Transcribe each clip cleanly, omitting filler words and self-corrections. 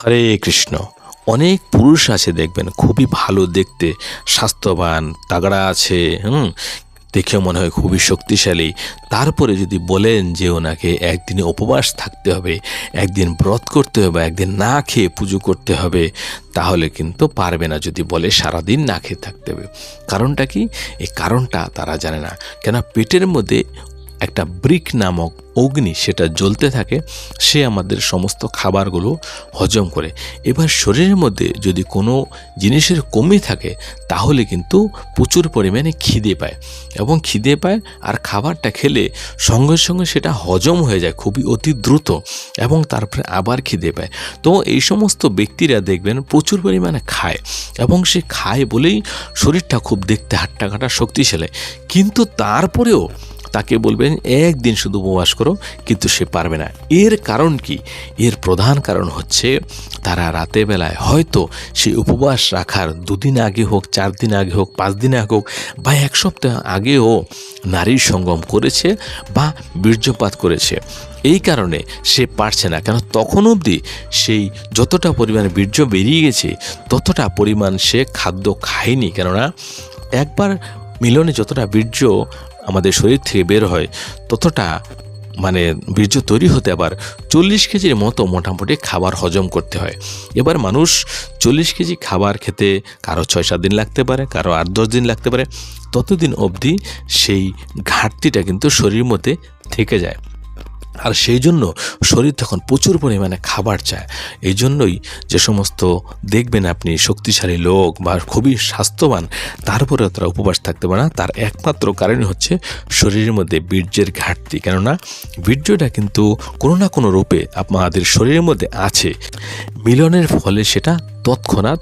হরে কৃষ্ণ। অনেক পুরুষ আছে দেখবেন খুবই ভালো দেখতে, স্বাস্থ্যবান, তাগড়া আছে, দেখেও মনে হয় খুবই শক্তিশালী। তারপরে যদি বলেন যে ওনাকে একদিন উপবাস থাকতে হবে, একদিন ব্রত করতে হবে, একদিন না খেয়ে পুজো করতে হবে, তাহলে কিন্তু পারবে না। যদি বলে সারাদিন না খেয়ে থাকতে হবে, কারণটা কি? এই কারণটা তারা জানে না। কেন? পেটের মধ্যে একটা ব্রিক নামক অগ্নি সেটা জ্বলতে থাকে, সে আমাদের সমস্ত খাবারগুলো হজম করে। এবার শরীরের মধ্যে যদি কোনো জিনিসের কমি থাকে তাহলে কিন্তু প্রচুর পরিমাণে খিদে পায়, এবং খিদে পায় আর খাবারটা খেলে সঙ্গে সঙ্গে সেটা হজম হয়ে যায় খুবই অতি দ্রুত, এবং তারপরে আবার খিদে পায়। তো এই সমস্ত ব্যক্তিরা দেখবেন প্রচুর পরিমাণে খায়, এবং সে খায় বলেই শরীরটা খুব দেখতে হাট্টা কাটা শক্তিশালী, কিন্তু তারপরেও তাকে বলবেন একদিন শুধু উপবাস করো, কিন্তু সে পারবে না। এর কারণ কি? এর প্রধান কারণ হচ্ছে তারা রাতে বেলায় হয়তো সেই উপবাস রাখার 2 দিন আগে হোক, 4 দিন আগে হোক, 5 দিন আগে হোক, বা 1 সপ্তাহ আগেও নারীর সঙ্গম করেছে বা বীর্যপাত করেছে। এই কারণে সে পারছে না। কেন? তখন অবধি সেই যতটা পরিমাণে বীর্য বেরিয়ে গেছে ততটা পরিমাণ সে খাদ্য খায়নি। কেননা একবার মিলনে যতটা বীর্য আমাদের শরীর থেকে বের হয় ততটা বীর্য তৈরি হতে আবার 40 কেজির মতো মোটামুটি খাবার হজম করতে হয়। এবার মানুষ 40 কেজি খাবার খেতে কারো 6-7 দিন লাগতে পারে, কারো 8-10 দিন লাগতে পারে। ততদিন অবধি সেই ঘাটতিটা কিন্তু শরীরের মধ্যে থেকে যায়, আর সেই জন্য শরীর তখন প্রচুর পরিমাণে খাবার চায়। এই জন্যই যে সমস্ত দেখবেন আপনি শক্তিশালী লোক বা খুবই স্বাস্থ্যবান, তারপরেও তারা উপবাস থাকতে পারে না, তার একমাত্র কারণই হচ্ছে শরীরের মধ্যে বীর্যের ঘাটতি। কেননা বীর্যটা কিন্তু কোনো না কোনো রূপে আমাদের শরীরের মধ্যে আছে, মিলনের ফলে সেটা তৎক্ষণাৎ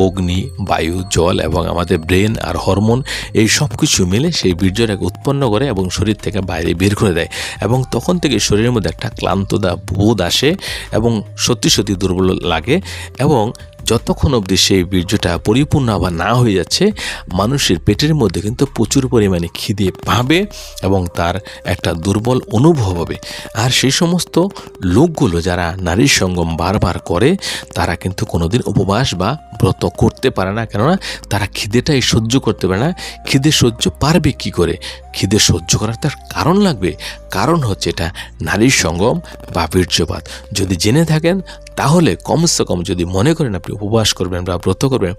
অগ্নি, বায়ু, জল এবং আমাদের ব্রেন আর হরমোন এই সব কিছু মিলে সেই বীর্যটাকে উৎপন্ন করে এবং শরীর থেকে বাইরে বের করে দেয়, এবং তখন থেকে শরীরের মধ্যে একটা ক্লান্ততা বোধ আসে এবং সত্যি সত্যি দুর্বল লাগে। এবং যতক্ষণ অবধি সেই বীর্যটা পরিপূর্ণ আবার না হয়ে যাচ্ছে, মানুষের পেটের মধ্যে কিন্তু প্রচুর পরিমাণে খিদে পাবে এবং তার একটা দুর্বল অনুভব হবে। আর সেই সমস্ত লোকগুলো যারা নারীর সঙ্গম বারবার করে তারা কিন্তু কোনোদিন উপবাস বা ব্রত করতে পারে না। কেননা তারা খিদেটাই সহ্য করতে পারে না। খিদে সহ্য পারবে কি করে? খিদে সহ্য করার তার কারণ লাগবে। কারণ হচ্ছে এটা নারীর সঙ্গম বা বীর্যপাত। যদি জেনে থাকেন তাহলে কমসে কম যদি মনে করেন আপনি উপবাস করবেন বা ব্রত করবেন,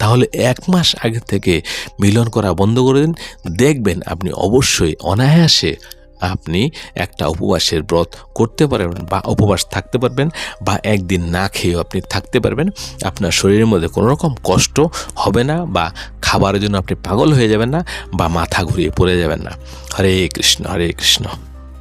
তাহলে 1 মাস আগে থেকে মিলন করা বন্ধ করে দিন। দেখবেন আপনি অবশ্যই অনায়াসে আপনি একটা উপবাসের ব্রত করতে পারবেন বা উপবাস থাকতে পারবেন, বা একদিন না খেয়েও আপনি থাকতে পারবেন। আপনার শরীরের মধ্যে কোনো রকম কষ্ট হবে না, বা খাবারের জন্য আপনি পাগল হয়ে যাবেন না, বা মাথা ঘুরিয়ে পড়ে যাবেন না। হরে কৃষ্ণ, হরে কৃষ্ণ।